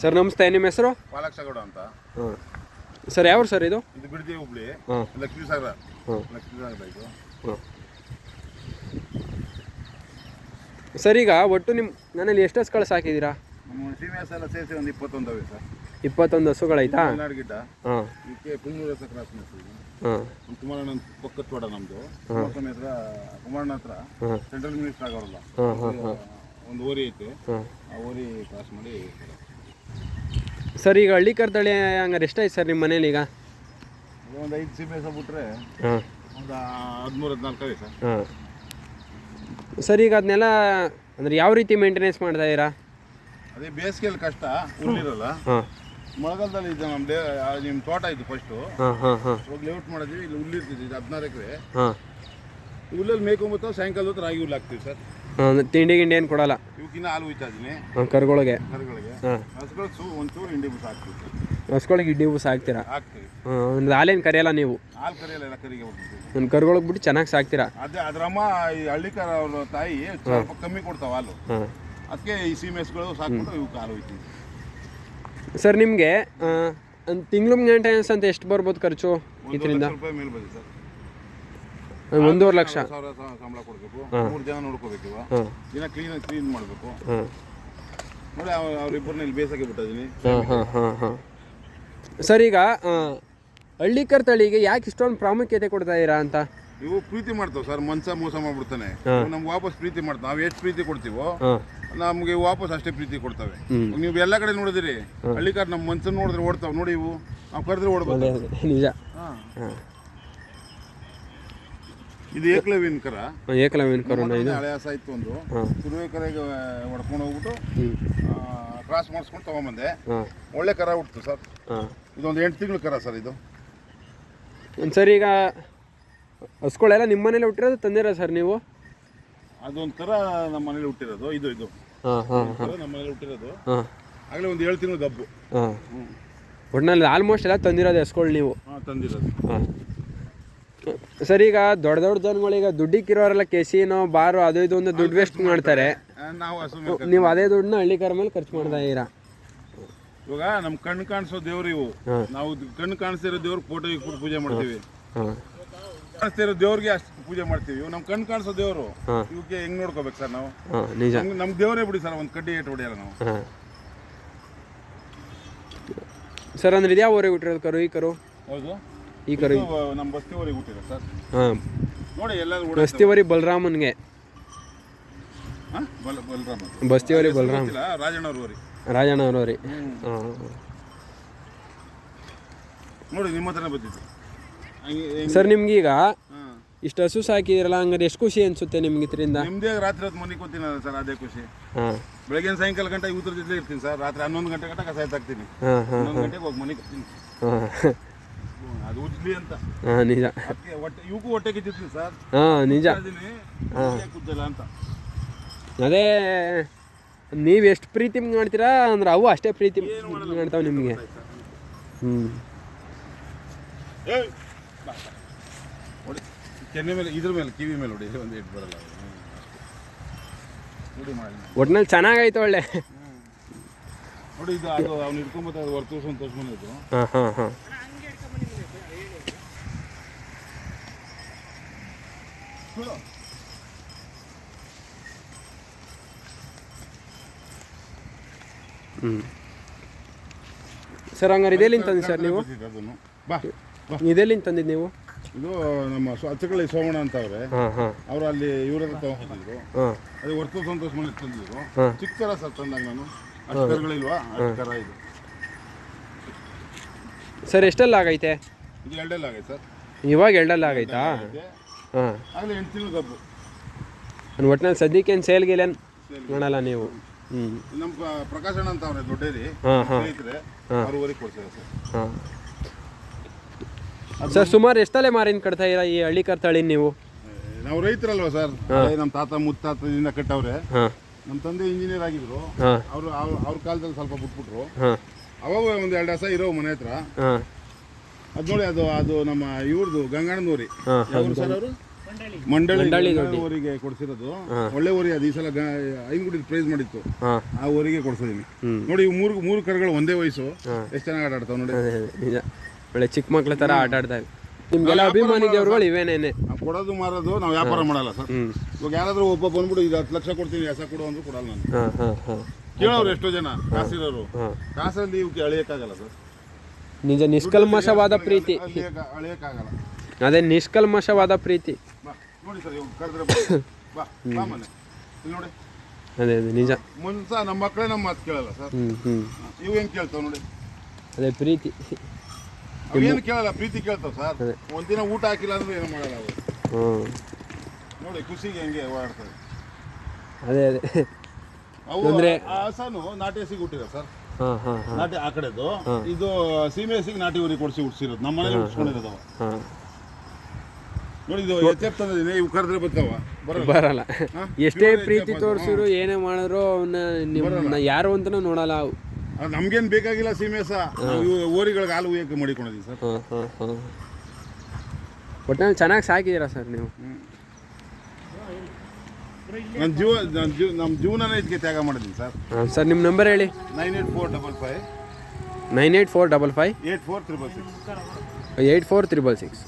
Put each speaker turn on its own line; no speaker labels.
Sir ನಮಸ್ತೆ, ನಿಮ್ಮ ಹೆಸರು?
ಪಾಲಕ್ಷಗೌಡ ಅಂತ.
ಹಾಂ ಸರ್, ಯಾವ ಸರ್ ಇದು?
ಇದು ಬಿಡದಿ ಹುಬ್ಳಿ.
ಹಾಂ,
ಲಕ್ಷ್ಮೀ ಸಾಗರ.
ಹಾಂ,
ಲಕ್ಷ್ಮೀ ಸಾಗರ ಇದು.
ಹಾಂ. ಸರ್ ಈಗ ಒಟ್ಟು ನಿಮ್ಮ ಮನೇಲಿ ಎಷ್ಟು ಹಸುಗಳು ಸಾಕಿದ್ದೀರಾ?
ನಮ್ಮ ಸೀಮೆಸ್ ಎಲ್ಲ ಸೇರಿಸಿ ಒಂದು 21 ಅವೆ ಸರ್.
21 ಹಸುಗಳಾಯ್ತಾ?
ಮಲೆನಾಡು ಗಿಡ್ಡ.
ಹಾಂ.
ಇದಕ್ಕೆ ಕುನ್ನೂರು ಹಸ ಕ್ರಾಸ್ ಮಾಡ್ತೀವಿ.
ಹಾಂ.
ಕುಮಾರಣ್ಣ ಪಕ್ಕದ ತೋಟ ನಮ್ಮದು. ಕುಮಾರಣ್ಣ ಹತ್ರ ಸೆಂಟ್ರಲ್ ಮಿನಿಸ್ಟರ್ ಆಗೋರಲ್ಲ, ಒಂದು ಓರಿ ಐತೆ. ಆ ಓರಿ ಕ್ರಾಸ್ ಮಾಡಿ.
ಸರ್ ಈಗ ಹಳ್ಳಿ ಕರ್ತಳಿ ಹಂಗಾರೆ ಎಷ್ಟಾಯ್ತು ಸರ್ ನಿಮ್ಮ ಮನೇಲಿ ಈಗ?
ಒಂದು 5 ಸೀಮೆಸ್ ಬಿಟ್ರೆ
ಹಾಂ,
ಒಂದು 13-14 ಅವೆ ಸರ್.
ಹಾಂ. ಸರ್ ಈಗ ಅದನ್ನೆಲ್ಲ ಅಂದರೆ ಯಾವ ರೀತಿ ಮೇಂಟೆನೆನ್ಸ್ ಮಾಡ್ತಾ ಇದ್ದೀರಾ?
ಅದೇ ಬೇಸಿಗೆಯಲ್ಲಿ ಕಷ್ಟ, ಹುಲ್ಲಿರಲ್ಲ.
ಹಾಂ.
ಮಳೆಗಾಲದಲ್ಲಿ ಇದು ನಿಮ್ಮ ತೋಟ ಇತ್ತು ಫಸ್ಟು.
ಹಾಂ, ಹಾಂ, ಹಾಂ.
ಇವಾಗ ಲೇಔಟ್ ಮಾಡಿದ್ವಿ. ಇಲ್ಲಿ ಹುಲ್ಲಿರ್ತಿದ್ವಿ, ಇದು 16 ಎಕರೆ.
ಹಾಂ.
ಹುಲ್ಲಲ್ಲಿ ಮೇಯ್ಕೊಂಬತ್ತು, ಸಾಯಂಕಾಲ ಹೊತ್ತು ರಾಗಿ ಹುಲ್ಲು ಹಾಕ್ತೀವಿ ಸರ್.
ಹಾಂ, ತಿಂಡಿ ಗಿಂಡಿ ಏನು ಕೊಡಲ್ಲ?
ಇವಕ್ಕಿನ್ನ ಹಾಲು ಹುಯ್ತಾ ಇದ್ದೀನಿ.
ಹಾಂ, ಕರುಗಳಿಗೆ.
ಹಾಂ, ಹಸುಗಳು ಒಂಚೂರು ಹಿಂಡಿ ಬೂಸ ಹಾಕ್ತೀವಿ ಸರ್.
ಹಸುಗಳಿಗೆ ಇಡ್ಡಿ ಬೂಸ ಹಾಕ್ತೀರಾ?
ಹಾಕ್ತೀವಿ.
ಹಾಂ, ಒಂದು ಹಾಲೇನು ಕರೆಯಲ್ಲ ನೀವು?
ಹಾಲು ಕರಿಯಲ್ಲ, ಎಲ್ಲ ಕರಿಗೆ ಹೋಗ್ತೀವಿ.
ಒಂದು ಕರುಗಳಿಗೆ ಬಿಟ್ಟು ಚೆನ್ನಾಗಿ ಸಾಕ್ತೀರಾ?
ಅದೇ ಅದ್ರಮ್ಮ ಈ ಹಳ್ಳಿಕಾರ ಅವ್ರ ತಾಯಿ ಸ್ವಲ್ಪ ಕಮ್ಮಿ ಕೊಡ್ತಾವೆ ಹಾಲು.
ಹಾಂ.
ಅದಕ್ಕೆ ಈ ಸೀಮೆಸ್ಗಳು ಸಾಕ್ಬಿಟ್ಟು ಇವಕ್ಕೆ ಹಾಲು ಹೋಯ್ತೀವಿ.
ಸರ್ ನಿಮಗೆ ಒಂದು ತಿಂಗಳು ಮೇಂಟೆನೆನ್ಸ್ ಅಂತ ಎಷ್ಟು ಬರ್ಬೋದು ಖರ್ಚು ಇದರಿಂದ?
1,00,000 ರೂಪಾಯಿ ಮೇಲೆ ಬಂದಿದೆ ಸರ್.
1.5 ಲಕ್ಷ
ಸಂಬಳ ಕೊಡಬೇಕು. 3 ಜನ ನೋಡ್ಕೋಬೇಕು.
ಹಾಂ.
ದಿನ ಕ್ಲೀನ್ ಮಾಡಬೇಕು.
ಹಾಂ.
ನೋಡಿ ಅವ್ರಿಬ್ಬರನ್ನ ಇಲ್ಲಿ ಬೇಸಾಗಿ ಬಿಟ್ಟಿದ್ದೀನಿ.
ಹಾಂ, ಹಾಂ, ಹಾಂ, ಹಾಂ. ಸರ್ ಈಗ ಹಳ್ಳಿಕರ್ ತಳಿಗೆ ಯಾಕೆ ಇಷ್ಟೊಂದು ಪ್ರಾಮುಖ್ಯತೆ ಕೊಡ್ತಾ ಇದ್ದೀರಾ ಅಂತ?
ಇವು ಪ್ರೀತಿ ಮಾಡ್ತಾವೆ ಸರ್. ಮೋಸ ಮಾಡ್ಬಿಡ್ತಾನೆ. ನಮ್ಗೆ ವಾಪಸ್ ಪ್ರೀತಿ ಮಾಡ್ತಾವೆ. ನಾವು ಎಷ್ಟು ಪ್ರೀತಿ ಕೊಡ್ತೀವೋ ನಮಗೆ ವಾಪಸ್ ಅಷ್ಟೇ ಪ್ರೀತಿ ಕೊಡ್ತವೆ. ನೀವು ಎಲ್ಲ ಕಡೆ ನೋಡಿದಿರಿ, ಹಳ್ಳಿಕಾರ್ ನಮ್ಮ ಮನ್ಸನ್ನು ನೋಡಿದ್ರೆ ಓಡ್ತಾವೆ. ನೋಡಿ ಇವು ನಾವು ಕರೆದ್ರೆ ಓಡ್ಬೋದು.
ನಿಜ.
ಇದು ಏಕಲವ್ಯನ ಕರ.
ಏಕಲವ್ಯನ ಕರ
ಹಳೆ ಹಸ ಇತ್ತು ಒಂದು. ಸುರುವೆ ಕರೆಗೆ ಹೊಡ್ಕೊಂಡು ಹೋಗ್ಬಿಟ್ಟು ಕ್ರಾಸ್ ಮಾಡಿಸ್ಕೊಂಡು ತಗೊಂಬಂದೆ. ಒಳ್ಳೆ ಕರ ಹುಟ್ಟಿತು ಸರ್. ಇದೊಂದು 8 ತಿಂಗಳ ಕರ ಸರ್ ಇದು.
ಸರ್ ಈಗ ಹಸುಗಳೆಲ್ಲ ನಿಮ್ಮ ಮನೇಲಿ ಹುಟ್ಟಿರೋದು ತಂದಿರ ಸರ್ ನೀವು?
ಅದೊಂದು ಕರ ನಮ್ಮ ಮನೇಲಿ ಹುಟ್ಟಿರೋದು. ಇದು ನಮ್ಮ ಮನೇಲಿ ಹುಟ್ಟಿರೋದು. ಆಗಲೇ ಒಂದು 7 ತಿಂಗಳು ಗಬ್ಬು.
ಒಟ್ಟಿನಲ್ಲಿ ಆಲ್ಮೋಸ್ಟ್ ಎಲ್ಲ ತಂದಿರೋದು ಹಸುಗಳು ನೀವು?
ತಂದಿರೋದು.
ಹಾಂ. ಸರ್ ಈಗ ದೊಡ್ಡ ಜನಗಳೀಗ ದುಡ್ಡಿಕ್ಕಿರೋರೆಲ್ಲ ಕೆಸಿನೋ ಬಾರು ಅದು ಇದು ಒಂದು ದುಡ್ಡು ವೇಸ್ಟ್ ಮಾಡ್ತಾರೆ. ನೀವು ಅದೇ ದುಡ್ಡನ್ನ ಹಳ್ಳಿಕಾರ ಮೇಲೆ ಖರ್ಚು ಮಾಡ್ತಾ ಇದ್ದೀರಾ.
ಇವಾಗ ನಮ್ಮ ಕಣ್ಣು ಕಾಣಿಸೋ ದೇವ್ರು ಇವು. ನಾವು ಕಣ್ಣು ಕಾಣಿಸ್ತಿರೋ ದೇವ್ರಿಗೆ ಫೋಟೋ ಇಟ್ಬಿಟ್ಟು ಪೂಜೆ ಮಾಡ್ತೀವಿ. ಕಾಣಿಸ್ತಿರೋ ದೇವ್ರಿಗೆ ಅಷ್ಟು ಪೂಜೆ ಮಾಡ್ತೀವಿ. ಇವು ನಮ್ಮ ಕಣ್ಣು ಕಾಣಿಸೋ ದೇವರು. ಇವಕ್ಕೆ ಹೆಂಗ್ ನೋಡ್ಕೋಬೇಕು ಸರ್ ನಾವು?
ನಿಜ.
ನಮ್ಮ ದೇವರೇ ಬಿಡಿ ಸರ್, ಒಂದು ಕಡ್ಡಿ ಏಟು ಹೊಡೆಯಲ್ಲ ನಾವು.
ಸರ್ ಅಂದ್ರೆ ಇದ್ಯಾವ ಊರಿಗೆ ಹುಟ್ಟಿರೋದು ಕರು? ಈ ಕರು?
ಹೌದು,
ಈ ಕರು
ನಮ್ಮ ಬಸ್ತಿವರಿಗೆ ಹುಟ್ಟಿರೋ ಸರ್.
ಹಾಂ,
ನೋಡಿ ಎಲ್ಲರೂ
ಬಸ್ತಿವರಿ ಬಲರಾಮನ್ಗೆ. ಬಸ್ತಿವರಿ ಬಲರಾಮ್, ರಾಜಣ್ಣವ್ರವರಿ. ಹಾಂ,
ನೋಡಿ ನಿಮ್ಮ ಹತ್ರನೇ ಬಂದಿದ್ದು
ಸರ್. ನಿಮ್ಗೀಗ ಇಷ್ಟು ಹಸು ಸಾಕಿದಿರಲ್ಲ, ಹಂಗಾರೆ ಎಷ್ಟು ಖುಷಿ ಅನ್ಸುತ್ತೆ ನಿಮ್ಗೆ ಇದರಿಂದ?
ನಿಮ್ಮದೇ ರಾತ್ರಿ ಹೊತ್ತು ಮನೆಗೆ ಕೂತೀನಿ ಸರ್, ಅದೇ ಖುಷಿ.
ಹಾಂ.
ಬೆಳಗ್ಗೆ ಸಾಯಂಕಾಲ ಗಂಟೆ ಇವತ್ತರ ಜೊತೆ ಇರ್ತೀನಿ ಸರ್. ರಾತ್ರಿ 11 ಗಂಟೆ ಗಂಟೆ ಕಸ ಎತ್ತಾಕ್ತೀನಿ. 11 ಗಂಟೆಗೆ ಹೋಗಿ ಮನೆಗೆ ಬರ್ತೀನಿ. ಅದು ಉಜ್ಲಿ ಅಂತ.
ಹಾಂ, ನಿಜ.
ಹೊಟ್ಟೆ ಇವಕ್ಕೂ ಹೊಟ್ಟೆ ಕಿತ್ತಿರ್ತೀನಿ ಸರ್.
ಹಾಂ, ನಿಜ.
ಕೂದಲ್ಲ ಅಂತ.
ಅದೇ ನೀವು ಎಷ್ಟು ಪ್ರೀತಿ ಮಾಡ್ತೀರಾ ಅಂದ್ರೆ ಅವು ಅಷ್ಟೇ ಪ್ರೀತಿ ಮಾಡ್ತಾವೆ ನಿಮಗೆ.
ನೋಡಿ ಕೆನ್ನೆ ಮೇಲೆ, ಇದ್ರ ಮೇಲೆ, ಕಿವಿ ಮೇಲೆ ಹೊಡಿ. ಒಂದು ಇಟ್ಟು ಬರಲ್ಲ ನೋಡಿ. ಮಾಡಿ
ಒಟ್ನಲ್ಲಿ ಚೆನ್ನಾಗಾಯ್ತು, ಒಳ್ಳೆ.
ನೋಡಿ ಇದು ಅದು ಅವ್ನು ಇಟ್ಕೊಂಬತ್ತ ಅದು ತೋರಿಸ್ಕೊಂಡಿದ್ದು.
ಹಾಂ, ಹಾಂ, ಹಾಂ. ಸರ್ ಹಂಗಾರೆ ಇದೆಲ್ಲಿಂದ ತಂದಿದ್ದು ಸರ್ ನೀವು? ಇದೆಲ್ಲಿಂದ ತಂದಿದ್ದು ನೀವು?
ಇದು ನಮ್ಮ ಅಚ್ಚಕಳ್ಳಿ ಸೋಮಣ್ಣ ಅಂತ ಅವ್ರೆ. ಅವರು ಅಲ್ಲಿ ಇವರೆಲ್ಲ ತಗೊಂಡಿದ್ರು. ಅದೇ ವರ್ತೂ ಸಂತೋಷ್ ಮನೆ ತಂದಿದ್ರು. ಚಿಕ್ಕ ಕರ ಸರ್ ತಂದಾಗ ನಾನು. ಅಷ್ಟು ಕರುಗಳಿಲ್ವಾ, ಅಷ್ಟು ಕರ ಇದು.
ಸರ್ ಎಷ್ಟೆಲ್ಲ ಆಗೈತೆ
ಇದು? 2 ಆಗೈತೆ ಸರ್.
ಇವಾಗ 2 ಆಗೈತಾ? ಹಾಂ,
ಆಗಲೇ 8 ತಿಂಗಳು ಗಬ್ಬು.
ಒಟ್ಟಿನಲ್ಲಿ ಸದ್ಯಕ್ಕೆ ಏನು ಸೇಲ್ಗಿಲ್ಲ ಮಾಡಲ್ಲ ನೀವು?
ನಮ್ಮ ಪ್ರಕಾಶಣ್ಣ ಅಂತ ಅವ್ರೆ ದೊಡ್ಡೇರಿ ಸ್ನೇಹಿತರೆ, ಅವ್ರ ಊರಿಗೆ ಕೊಡ್ತಾರೆ ಸರ್.
ಹಾಂ ಸರ್, ಸುಮಾರು ಎಷ್ಟಲ್ಲೇ ಮಾರಿನ ಕಟ್ತಾ ಇರ ಈ ಹಳ್ಳಿಕರ್ ತಳಿ ನೀವು?
ನಾವು ರೈತರಲ್ವ ಸರ್. ನಮ್ಮ ತಾತ ಮುತ್ತಾತದಿಂದ ಕಟ್ಟವ್ರೆ. ನಮ್ಮ ತಂದೆ ಇಂಜಿನಿಯರ್ ಆಗಿದ್ರು. ಅವ್ರ ಕಾಲದಲ್ಲಿ ಸ್ವಲ್ಪ ಬಿಟ್ಬಿಟ್ರು. ಅವಾಗ ಒಂದು 2 ಹಸ ಇರೋ ಮನೆ ಹತ್ರ.
ಹಾಂ
ಅದು ನೋಡಿ, ಅದು ನಮ್ಮ ಇವ್ರದ್ದು ಗಂಗಣ್ಣನೂರಿ
ಹಾಂ
ಯಾವ್ದು ಸರ್ ಅವರು ಮಂಡಳಿ ಊರಿಗೆ ಕೊಡ್ಸಿರೋದು. ಒಳ್ಳೆ ಊರಿ. ಅದು ಈ ಸಲ ಐಂಗುಡಿ ಪ್ರೈಸ್ ಮಾಡಿತ್ತು.
ಹಾಂ
ಆ ಊರಿಗೆ ಕೊಡ್ಸಿದೀನಿ. ನೋಡಿ ಇವು ಮೂರು ಕರುಗಳು ಒಂದೇ ವಯಸ್ಸು, ಎಷ್ಟು ಚೆನ್ನಾಗಿ ಆಟ ಆಡ್ತಾವೆ ನೋಡಿ.
ನಿಜ, ಒಳ್ಳೆ ಚಿಕ್ಕ ಮಕ್ಳ ಥರ ಆಟ ಆಡ್ತಾವೆ. ನಿಮ್ಗೆಲ್ಲ ಅಭಿಮಾನಿ ದೇವ್ರುಗಳು ಇವೇನೇನೆ.
ಕೊಡೋದು ಮಾರೋದು ನಾವು ವ್ಯಾಪಾರ ಮಾಡಲ್ಲ ಸರ್. ಇವಾಗ ಯಾರಾದ್ರೂ ಒಬ್ಬ ಬಂದ್ಬಿಟ್ಟು ಇದು 10 ಲಕ್ಷ ಕೊಡ್ತೀನಿ ಹಸ ಕೊಡು ಅಂದ್ರೂ ಕೊಡಲ್ಲ ನಾನು.
ಹಾಂ ಹಾಂ ಹಾಂ
ಕೇಳೋರು ಎಷ್ಟೋ ಜನ ಕಾಸಿರೋರು. ಕಾಸಲ್ಲಿ ಇವಕ್ಕೆ ಅಳಿಯಕ್ಕಾಗಲ್ಲ ಸರ್.
ನಿಜ, ನಿಷ್ಕಲ್ಮಶವಾದ ಪ್ರೀತಿ.
ಅಳಿಯಕ್ಕಾಗಲ್ಲ.
ಅದೇ ನಿಷ್ಕಲ್ಮಶವಾದ ಪ್ರೀತಿ.
ಬಾ ನೋಡಿ ಸರ್, ಇವ್ ಕರೆದ್ರೆ ಬಾ ಬಾ ಮನೆ ಇಲ್ಲಿ ನೋಡಿ.
ಅದೇ ಅದೇ ನಿಜ.
ಮುನ್ಸ ನಮ್ಮ ಮಕ್ಕಳೇ ನಮ್ಮ ಮಾತು ಕೇಳಲ್ಲ ಸರ್. ಇವು ಹೆಂಗೆ ಕೇಳ್ತಾವ ನೋಡಿ.
ಅದೇ ಪ್ರೀತಿ.
ಏನು ಕೇಳಲ್ಲ, ಪ್ರೀತಿ ಕೇಳ್ತಾವ ಸರ್. ಒಂದಿನ ಊಟ ಹಾಕಿಲ್ಲ ಅಂದ್ರೆ ಏನು ಮಾಡಲ್ಲ ಅವು. ನೋಡಿ ಖುಷಿಗೆ ಹೆಂಗೆ ಓಡಾಡ್ತವೆ.
ಅದೇ ಅದೇ
ಅವು
ಅಂದ್ರೆ
ಆ ಹಸನು ನಾಟಿ ಹಸಿಗೆ ಹುಟ್ಟಿರೋ ಸರ್.
ಹಾಂ ಹಾಂ ಹಾಂ
ನಾಟಿ ಆ ಕಡೆದು, ಇದು ಸೀಮೆ ಹಸಿಗೆ ನಾಟಿ ಊರಿಗೆ ಕೊಡಿಸಿ ಹುಟ್ಟಿಸಿರೋದು. ನಮ್ಮ ಮನೇಲಿ ಹುಟ್ಟಿಸ್ಕೊಂಡಿರೋದವ.
ಹಾಂ
ನೋಡಿ ಇದು ಎಚ್ ತಂದಿದ್ದೀನಿ. ಇವು ಕರೆದ್ರೆ ಬರ್ತಾವ
ಬರಲ್ಲ. ಎಷ್ಟೇ ಪ್ರೀತಿ ತೋರಿಸಿದ್ರು ಏನೇ ಮಾಡಿದ್ರು ಅವನ್ನ ನಿಮ್ಮನ್ನ ಯಾರು ಅಂತನೂ ನೋಡಲ್ಲ ಅವು.
ನಮ್ಗೇನು ಬೇಕಾಗಿಲ್ಲ ಸೀಮೆ ಹಸ. ಓರಿಗಳಿಗೆ ಹಾಲು ಉಯ್ಯಕ್ಕೆ ಮಾಡಿಕೊಂಡಿದ್ದೀವಿ ಸರ್.
ಹಾಂ ಹಾಂ ಹಾಂ ಒಟ್ಟಿನಲ್ಲಿ ಚೆನ್ನಾಗಿ ಸಾಕಿದ್ದೀರಾ ಸರ್ ನೀವು.
ನಮ್ಮ ಜೀವನನೇ ಇದಕ್ಕೆ ತ್ಯಾಗ ಮಾಡಿದ್ದೀನಿ ಸರ್.
ಹಾಂ ಸರ್, ನಿಮ್ಮ ನಂಬರ್ ಹೇಳಿ.
98455
98455
8466.
8466.